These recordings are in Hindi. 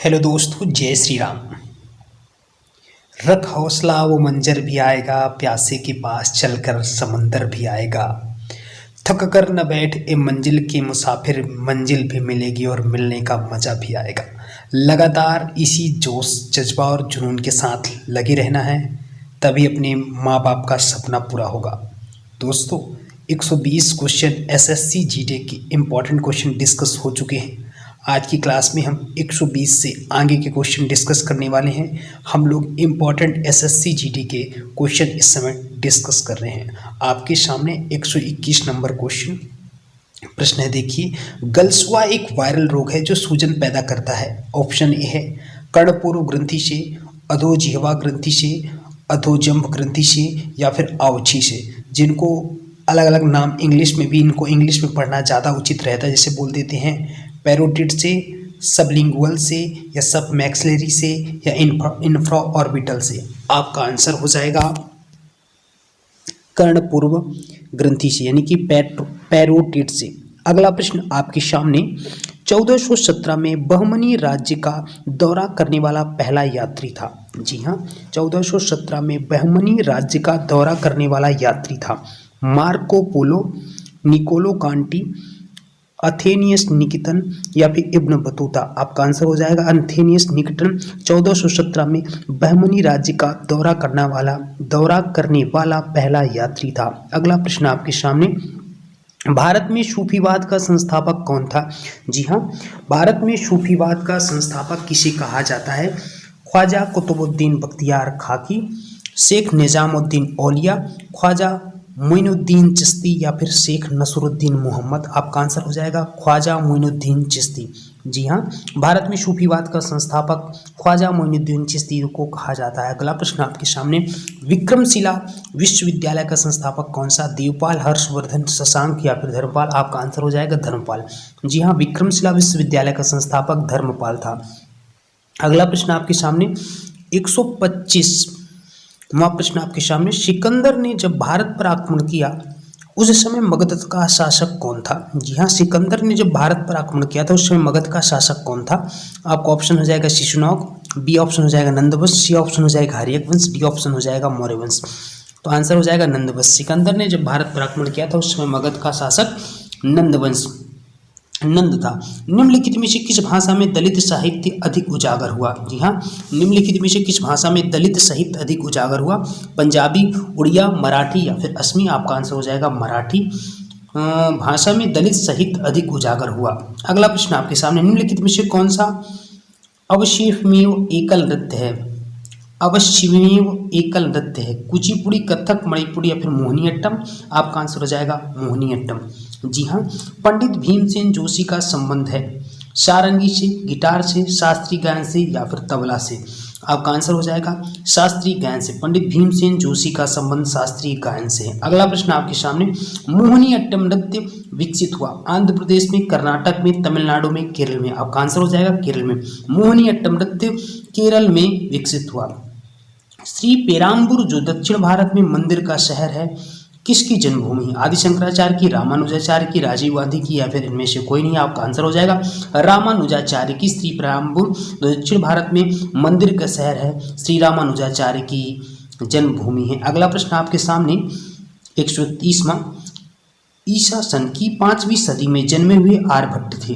हेलो दोस्तों, जय श्री राम। रख हौसला, वो मंजर भी आएगा, प्यासे के पास चलकर समंदर भी आएगा। थक कर न बैठ ए मंजिल के मुसाफिर, मंजिल भी मिलेगी और मिलने का मजा भी आएगा। लगातार इसी जोश, जज्बा और जुनून के साथ लगे रहना है, तभी अपने माँ बाप का सपना पूरा होगा। दोस्तों, 120 क्वेश्चन एसएससी जीके के इम्पॉर्टेंट क्वेश्चन डिस्कस हो चुके हैं। आज की क्लास में हम 120 से आगे के क्वेश्चन डिस्कस करने वाले हैं। हम लोग इम्पॉर्टेंट एसएससी जीडी के क्वेश्चन इस समय डिस्कस कर रहे हैं। आपके सामने 121 नंबर क्वेश्चन प्रश्न है। देखिए, गलसुआ एक वायरल रोग है जो सूजन पैदा करता है। ऑप्शन ए है कर्णपूर्व ग्रंथि से, अधोजिह्वा ग्रंथि से, अधोजंभ ग्रंथि से या फिर आवछी से, जिनको अलग अलग नाम इंग्लिश में भी, इनको इंग्लिश में पढ़ना ज़्यादा उचित रहता है। जैसे बोल देते हैं पैरोटिड से, सबलिंगुअल से या सब मैक्सिलरी से या इंफ्रा ऑर्बिटल से। आपका आंसर हो जाएगा कर्णपूर्व ग्रंथि से, यानी कि पैरोटिड से। अगला प्रश्न आपके सामने, 1417 में बहमनी राज्य का दौरा करने वाला पहला यात्री था। जी हाँ, 1417 में बहमनी राज्य का दौरा करने वाला यात्री था मार्को पोलो, निकोलो कांटी, अथेनियस निकेतन या फिर इब्न बतूता। आपका आंसर हो जाएगा अथेनियस निकेतन। 1417 में बहमनी राज्य का दौरा करने वाला पहला यात्री था। अगला प्रश्न आपके सामने, भारत में सूफीवाद का संस्थापक कौन था? जी हाँ, भारत में सूफीवाद का संस्थापक किसे कहा जाता है? ख्वाजा कुतुबुद्दीन बख्तियार खाकी, शेख निजामुद्दीन औलिया, ख्वाजा मोइनुद्दीन चिश्ती या फिर शेख नसरुद्दीन मोहम्मद। आपका आंसर हो जाएगा ख्वाजा मोइनुद्दीन चिश्ती। जी हाँ, भारत में सूफीवाद का संस्थापक ख्वाजा मोइनुद्दीन चिश्ती को कहा जाता है। अगला प्रश्न आपके सामने, विक्रमशिला विश्वविद्यालय का संस्थापक कौन सा? देवपाल, हर्षवर्धन, शशांक या फिर धर्मपाल। आपका आंसर हो जाएगा धर्मपाल। जी हाँ, विक्रमशिला विश्वविद्यालय का संस्थापक धर्मपाल था। अगला प्रश्न आपके सामने 125 प्रश्न आपके सामने, सिकंदर ने जब भारत पर आक्रमण किया उस समय मगध का शासक कौन था? जी हाँ, सिकंदर ने जब भारत पर आक्रमण किया था उस समय मगध का शासक कौन था? आपका ऑप्शन हो जाएगा शिशुनाग, बी ऑप्शन हो जाएगा नंदवंश, सी ऑप्शन हो जाएगा हर्यक वंश, डी ऑप्शन हो जाएगा मौर्य वंश। तो आंसर हो जाएगा नंदवंश। सिकंदर ने जब भारत पर आक्रमण किया था उस समय मगध का शासक नंद था। निम्नलिखित में से किस भाषा में दलित साहित्य अधिक उजागर हुआ? जी हाँ, निम्नलिखित में से किस भाषा में दलित साहित्य अधिक उजागर हुआ? पंजाबी, उड़िया, मराठी या फिर असमी। आपका आंसर हो जाएगा मराठी भाषा में दलित साहित्य अधिक उजागर हुआ। अगला प्रश्न आपके सामने, निम्नलिखित में से कौन सा अवश्यमेव एकल नृत्य है? अवश्यमेव एकल नृत्य है कुचिपुड़ी, कथक, मणिपुरी या फिर मोहिनीअट्टम। आपका आंसर हो जाएगा मोहिनीअट्टम। जी हाँ, पंडित भीमसेन जोशी का संबंध है सारंगी से, गिटार से, शास्त्रीय गायन से या फिर तबला से। आपका आंसर हो जाएगा शास्त्रीय गायन से। पंडित भीमसेन जोशी का संबंध शास्त्रीय गायन से है। अगला प्रश्न आपके सामने, मोहिनीअट्टम नृत्य विकसित हुआ आंध्र प्रदेश में, कर्नाटक में, तमिलनाडु में, केरल में। आपका आंसर हो जाएगा केरल में। मोहिनीअट्टम नृत्य केरल में विकसित हुआ। श्री पेराम्बूर जो दक्षिण भारत में मंदिर का शहर है, किसकी जन्मभूमि है? आदि शंकराचार्य की, रामानुजाचार्य की, राजीव गांधी की या फिर इनमें से कोई नहीं। आपका आंसर हो जाएगा रामानुजाचार्य की। श्री पेराम्बूर दक्षिण भारत में मंदिर का शहर है, श्री रामानुजाचार्य की जन्मभूमि है। अगला प्रश्न आपके सामने 130वां, ईसा सन की 5वीं सदी में जन्मे हुए आर्यभट्ट थे।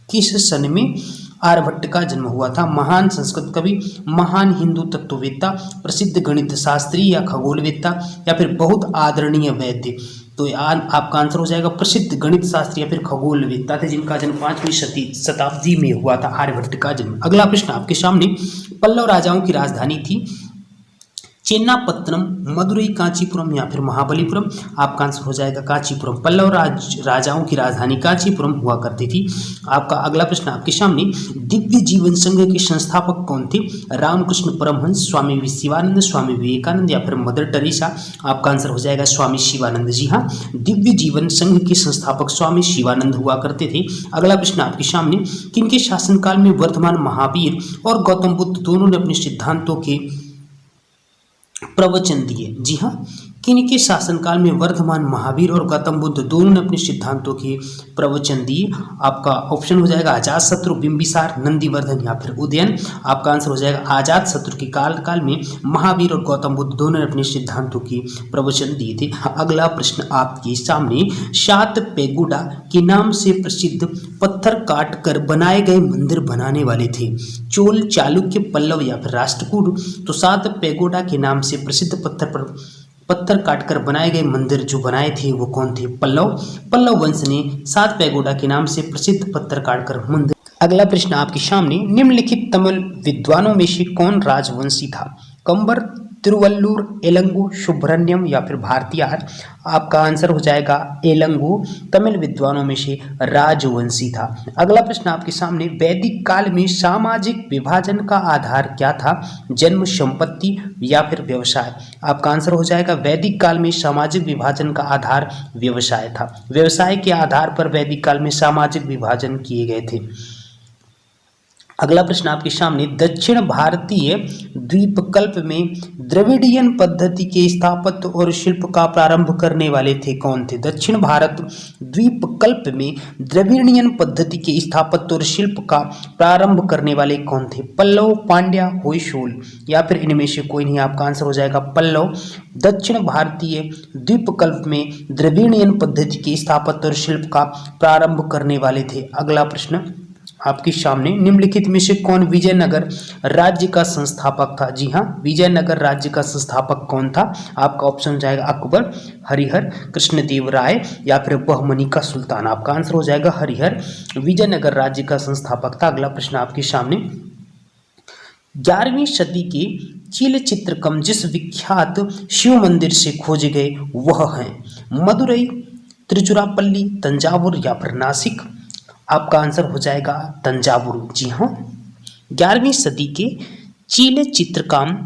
किस सन में आर्यभट्ट का जन्म हुआ था? महान संस्कृत कवि, महान हिंदू तत्ववेत्ता, प्रसिद्ध गणित शास्त्री या खगोलवेत्ता या फिर बहुत आदरणीय वैद्य। तो आपका आंसर हो जाएगा प्रसिद्ध गणित शास्त्री या फिर खगोलवेत्ता थे, जिनका जन्म 5वीं शताब्दी में हुआ था, आर्यभट्ट का जन्म। अगला प्रश्न आपके सामने, पल्लव राजाओं की राजधानी थी चेन्नापत्तनम, मदुरई, कांचीपुरम या फिर महाबलीपुरम। आपका आंसर हो जाएगा कांचीपुरम। पल्लव राजाओं की राजधानी कांचीपुरम हुआ करती थी। आपका अगला प्रश्न आपके सामने, दिव्य जीवन संघ के संस्थापक कौन थे? रामकृष्ण परमहंस, स्वामी शिवानंद, स्वामी विवेकानंद या फिर मदर टेरेसा। आपका आंसर हो जाएगा स्वामी शिवानंद। जी हाँ, दिव्य जीवन संघ के संस्थापक स्वामी शिवानंद हुआ करते थे। अगला प्रश्न आपके सामने, किनके शासनकाल में वर्तमान महावीर और गौतम बुद्ध दोनों ने अपने सिद्धांतों के प्रवचन दिए? जी हाँ, किनके शासनकाल में वर्धमान महावीर और गौतम बुद्ध दोनों ने अपने सिद्धांतों के प्रवचन दिए? आपका ऑप्शन हो जाएगा अजातशत्रु, बिंबिसार, नंदीवर्धन या फिर उदयन। आपका आंसर हो जाएगा अजातशत्रु के काल में महावीर और गौतम बुद्ध दोनों ने अपने सिद्धांतों के प्रवचन दिए थे। अगला प्रश्न आपके सामने, सात पेगोडा के नाम से प्रसिद्ध पत्थर काट कर बनाए गए मंदिर बनाने वाले थे? चोल, चालुक्य, पल्लव या फिर राष्ट्रकूट। तो सात पेगोडा के नाम से प्रसिद्ध पत्थर काटकर बनाए गए मंदिर जो बनाए थे वो कौन थे? पल्लव वंश ने सात पैगोडा के नाम से प्रसिद्ध पत्थर काटकर मंदिर। अगला प्रश्न आपके सामने, निम्नलिखित तमिल विद्वानों में से कौन राजवंशी था? कंबर, तिरुवल्लुर, एलंगू, सुब्रह्मण्यम या फिर भारतीयार। आपका आंसर हो जाएगा एलंगू, तमिल विद्वानों में से राजवंशी था। अगला प्रश्न आपके सामने, वैदिक काल में सामाजिक विभाजन का आधार क्या था? जन्म, संपत्ति या फिर व्यवसाय। आपका आंसर हो जाएगा वैदिक काल में सामाजिक विभाजन का आधार व्यवसाय था। व्यवसाय के आधार पर वैदिक काल में सामाजिक विभाजन किए गए थे। अगला प्रश्न आपके सामने, दक्षिण भारतीय द्वीपकल्प में द्रविडियन पद्धति के स्थापत्य और शिल्प का प्रारंभ करने वाले थे कौन थे? दक्षिण भारत द्वीपकल्प में द्रविडियन पद्धति के स्थापत्य और शिल्प का प्रारंभ करने वाले कौन थे? पल्लव, पांड्या, होयसोल या फिर इनमें से कोई नहीं। आपका आंसर हो जाएगा पल्लव। दक्षिण भारतीय द्वीपकल्प में द्रविडियन पद्धति के स्थापत्य और शिल्प का प्रारंभ करने वाले थे। अगला प्रश्न आपके सामने, निम्नलिखित में से कौन विजयनगर राज्य का संस्थापक था? जी हाँ, विजयनगर राज्य का संस्थापक कौन था? आपका ऑप्शन हो जाएगा अकबर, हरिहर, कृष्णदेवराय या फिर बहमनी का सुल्तान। आपका आंसर हो जाएगा हरिहर, विजयनगर राज्य का संस्थापक था। अगला प्रश्न आपके सामने, 11वीं सदी के चील चित्रकम जिस विख्यात शिव मंदिर से खोजे गए वह हैं? मदुरई, तिरुचिरापल्ली, तंजावुर या फिर नासिक। आपका आंसर हो जाएगा तंजावुर। जी हाँ, 11वीं सदी के चीले चित्रकार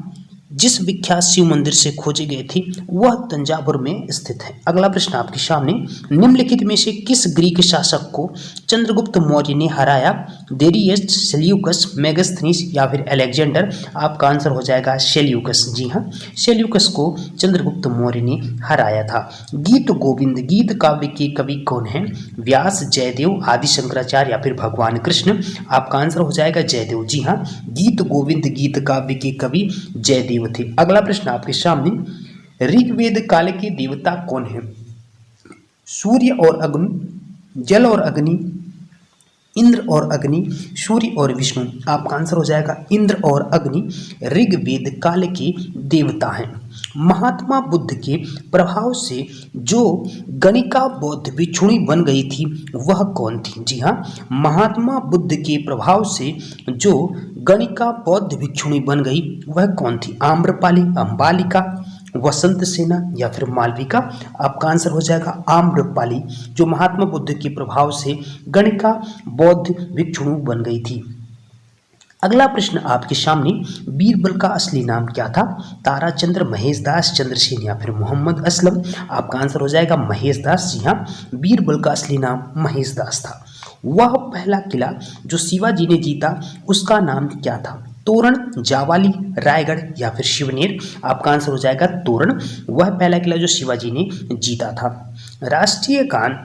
जिस विख्यात शिव मंदिर से खोजे गए थे वह तंजावुर में स्थित है। अगला प्रश्न आपके सामने, निम्नलिखित में से किस ग्रीक शासक को चंद्रगुप्त मौर्य ने हराया? डेरियस, सेल्यूकस, मेगास्थनीस या फिर अलेक्जेंडर। आपका आंसर हो जाएगा सेल्यूकस। जी हाँ, सेल्यूकस को चंद्रगुप्त मौर्य ने हराया था। गीत गोविंद गीत काव्य के कवि कौन है? व्यास, जयदेव, आदि शंकराचार्य या फिर भगवान कृष्ण। आपका आंसर हो जाएगा जयदेव। जी हाँ, गीत गोविंद गीत काव्य के कवि जयदेव थे। अगला प्रश्न आपके सामने, ऋग्वेद काल के देवता कौन है? सूर्य और अग्नि, जल और अग्नि, इंद्र और अग्नि, सूर्य और विष्णु। आपका आंसर हो जाएगा इंद्र और अग्नि ऋग्वेद काल के देवता हैं। महात्मा बुद्ध के प्रभाव से जो गणिका बौद्ध भिक्षुणी बन गई थी वह कौन थी? जी हाँ, महात्मा बुद्ध के प्रभाव से जो गणिका बौद्ध भिक्षुणी बन गई वह कौन थी? आम्रपाली, अंबालिका, वसंत सेना या फिर मालविका। आपका आंसर हो जाएगा आम्रपाली, जो महात्मा बुद्ध के प्रभाव से गणिका बौद्ध भिक्षुणी बन गई थी। अगला प्रश्न आपके सामने, बीरबल का असली नाम क्या था? ताराचंद्र, महेशदास, चंद्रसेन या फिर मोहम्मद असलम। आपका आंसर हो जाएगा महेशदास। जी हाँ, बीरबल का असली नाम महेशदास था। वह पहला किला जो शिवाजी ने जीता उसका नाम क्या था? तोरण, जावाली, रायगढ़ या फिर शिवनेर। आपका आंसर हो जाएगा तोरण। वह पहला किला जो शिवाजी ने जीता था। राष्ट्रीय गान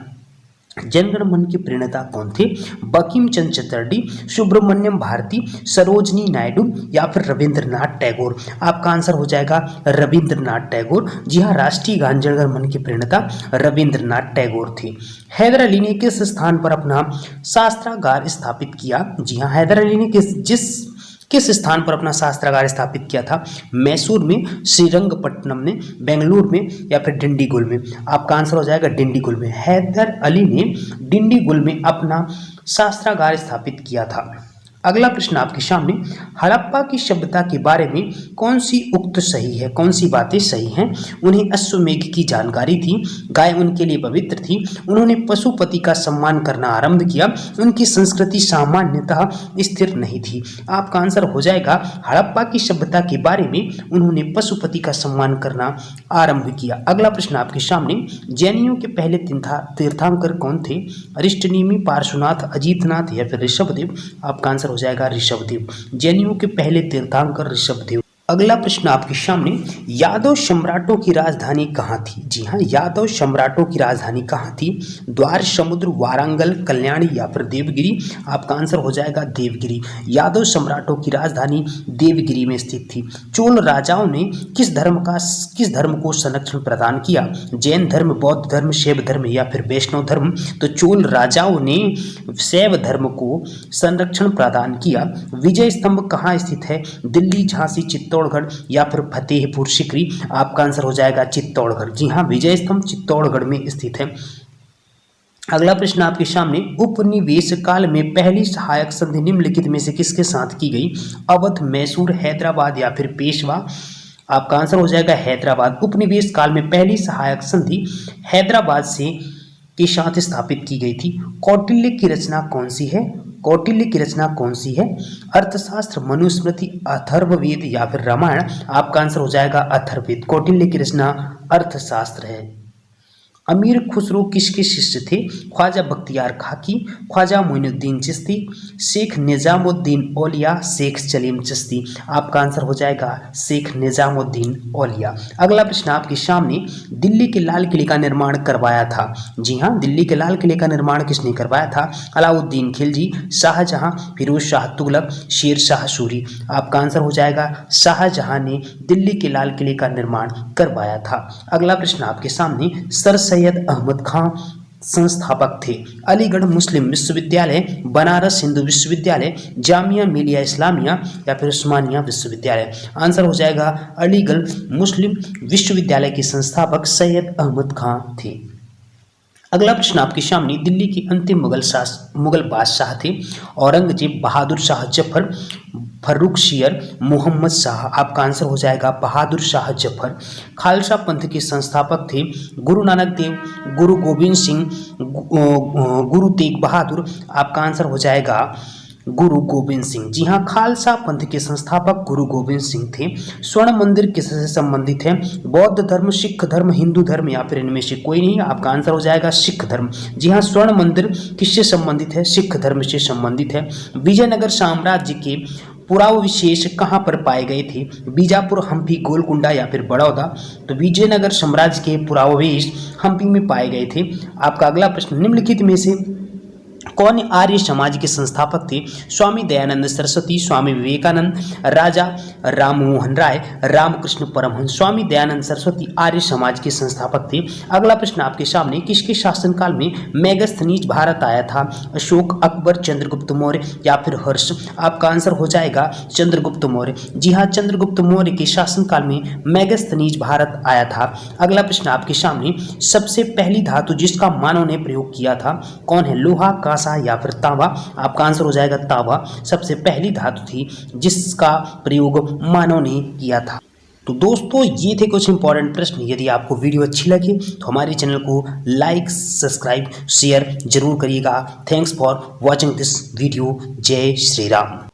जनगण मन के प्रणेता कौन थे? बंकिम चंद्र चटर्जी, सुब्रमण्यम भारती, सरोजनी नायडू या फिर रविंद्रनाथ टैगोर। आपका आंसर हो जाएगा रविंद्रनाथ टैगोर। जी हाँ, राष्ट्रीय गान जनगण मन के प्रणेता रविंद्रनाथ टैगोर थे। हैदर अली ने किस स्थान पर अपना शास्त्रागार स्थापित किया? जी हाँ, हैदर अली ने किस स्थान पर अपना शास्त्रागार स्थापित किया था? मैसूर में, श्रीरंगपट्टनम में, बेंगलुरु में या फिर डिंडीगुल में। आपका आंसर हो जाएगा डिंडीगुल में। हैदर अली ने डिंडीगुल में अपना शास्त्रागार स्थापित किया था। अगला प्रश्न आपके सामने, हड़प्पा की सभ्यता के बारे में कौन सी उक्त सही है? कौन सी बातें सही हैं? उन्हें अश्वमेध की जानकारी थी, गाय उनके लिए पवित्र थी, उन्होंने पशुपति का सम्मान करना आरंभ किया, उनकी संस्कृति सामान्यतः स्थिर नहीं थी। आपका आंसर हो जाएगा हड़प्पा की सभ्यता के बारे में उन्होंने पशुपति का सम्मान करना आरंभ किया। अगला प्रश्न आपके सामने, जैनियों के पहले तीर्थंकर कौन थे? अरिष्टनेमी, पार्श्वनाथ, अजीतनाथ या फिर ऋषभदेव। आपका आंसर हो जाएगा ऋषभदेव। जैनियों के पहले तीर्थंकर ऋषभदेव। अगला प्रश्न आपके सामने, यादव सम्राटों की राजधानी कहाँ थी? जी हाँ, यादव सम्राटों की राजधानी कहाँ थी? द्वार, समुद्र, वारंगल, कल्याणी या फिर देवगिरी? आपका आंसर हो जाएगा देवगिरी। यादव सम्राटों की राजधानी देवगिरी में स्थित थी। चोल राजाओं ने किस धर्म को संरक्षण प्रदान किया? जैन धर्म, बौद्ध धर्म, शैव धर्म या फिर वैष्णव धर्म? तो चोल राजाओं ने शैव धर्म को संरक्षण प्रदान किया। विजय स्तंभ कहाँ स्थित है? दिल्ली, झांसी, चित्तौड़गढ़ या फिर फतेहपुर सीकरी? आपका आंसर हो जाएगा चित्तौड़गढ़। जी हाँ, विजय स्तंभ चित्तौड़गढ़ में स्थित है। अगला प्रश्न आपके सामने, उपनिवेश काल में पहली सहायक संधि निम्नलिखित में से किसके साथ की गई? अवध, मैसूर, हैदराबाद या फिर पेशवा? आपका आंसर हो जाएगा हैदराबाद। उपनिवेश काल में पहली सहायक संधि हैदराबाद से के साथ स्थापित की गई थी। कौटिल्य की रचना कौन सी है? कौटिल्य की रचना कौन सी है? अर्थशास्त्र, मनुस्मृति, अथर्ववेद या फिर रामायण? आपका आंसर हो जाएगा अथर्ववेद। कौटिल्य की रचना अर्थशास्त्र है। अमीर खुसरो किसके शिष्य थे? ख्वाजा बख्तियार खाकी, ख्वाजा मोइनुद्दीन चिश्ती, शेख निजामुद्दीन औलिया, शेख सलीम चिश्ती? आपका आंसर हो जाएगा शेख निजामुद्दीन औलिया। अगला प्रश्न आपके सामने, दिल्ली के लाल किले का निर्माण करवाया था? जी हाँ, दिल्ली के लाल किले का निर्माण किसने करवाया था? अलाउद्दीन खिलजी, शाहजहां, फिरोज शाह तुगलक, शेर शाह सूरी? आपका आंसर हो जाएगा शाहजहां ने दिल्ली के लाल किले का निर्माण करवाया था। अगला प्रश्न आपके सामने, सर सैयद अहमद खां संस्थापक थे? अलीगढ़ मुस्लिम विश्वविद्यालय, बनारस हिंदू विश्वविद्यालय, जामिया मिलिया इस्लामिया या फिर उस्मानिया विश्वविद्यालय? आंसर हो जाएगा अलीगढ़ मुस्लिम विश्वविद्यालय के संस्थापक सैयद अहमद खां थे। अगला प्रश्न आपके सामने, दिल्ली के अंतिम मुगल बादशाह थे? औरंगजेब, बहादुर शाह जफर, फर्रुखशियर, मोहम्मद शाह? आपका आंसर हो जाएगा बहादुर शाह जफर। खालसा पंथ के संस्थापक थे? गुरु नानक देव, गुरु गोविंद सिंह, गुरु तेग बहादुर? आपका आंसर हो जाएगा गुरु गोविंद सिंह। जी हाँ, खालसा पंथ के संस्थापक गुरु गोविंद सिंह थे। स्वर्ण मंदिर किससे संबंधित है? बौद्ध धर्म, सिख धर्म, हिंदू धर्म या फिर इनमें से कोई नहीं? आपका आंसर हो जाएगा सिख धर्म। जी हाँ, स्वर्ण मंदिर किससे संबंधित है? सिख धर्म से संबंधित है। विजयनगर साम्राज्य के पुरावशेष कहाँ पर पाए गए थे? बीजापुर, हम्पी, गोलकुंडा या फिर बड़ौदा? तो विजयनगर साम्राज्य के पुरावशेष हम्पी में पाए गए थे। आपका अगला प्रश्न, निम्नलिखित में से कौन आर्य समाज के संस्थापक थे? स्वामी दयानंद सरस्वती, स्वामी विवेकानंद, राजा राममोहन राय, रामकृष्ण परमहंस? स्वामी दयानंद सरस्वती आर्य समाज के संस्थापक थे। अगला प्रश्न आपके सामने, किसके शासनकाल में मेगास्थनीज भारत आया था? अशोक, अकबर, चंद्रगुप्त मौर्य या फिर हर्ष? आपका आंसर हो जाएगा चंद्रगुप्त मौर्य। जी हाँ, चंद्रगुप्त मौर्य के शासनकाल में मेगास्थनीज भारत आया था। अगला प्रश्न आपके सामने, सबसे पहली धातु जिसका मानव ने प्रयोग किया था कौन है? लोहा, कांसा या फिर तांबा? आपका आंसर हो जाएगा तांबा सबसे पहली धातु थी जिसका प्रयोग मानव ने किया था। तो दोस्तों, ये थे कुछ इंपॉर्टेंट प्रश्न। यदि आपको वीडियो अच्छी लगी तो हमारे चैनल को लाइक, सब्सक्राइब, शेयर जरूर करिएगा। Thanks for watching this video. जय श्री राम।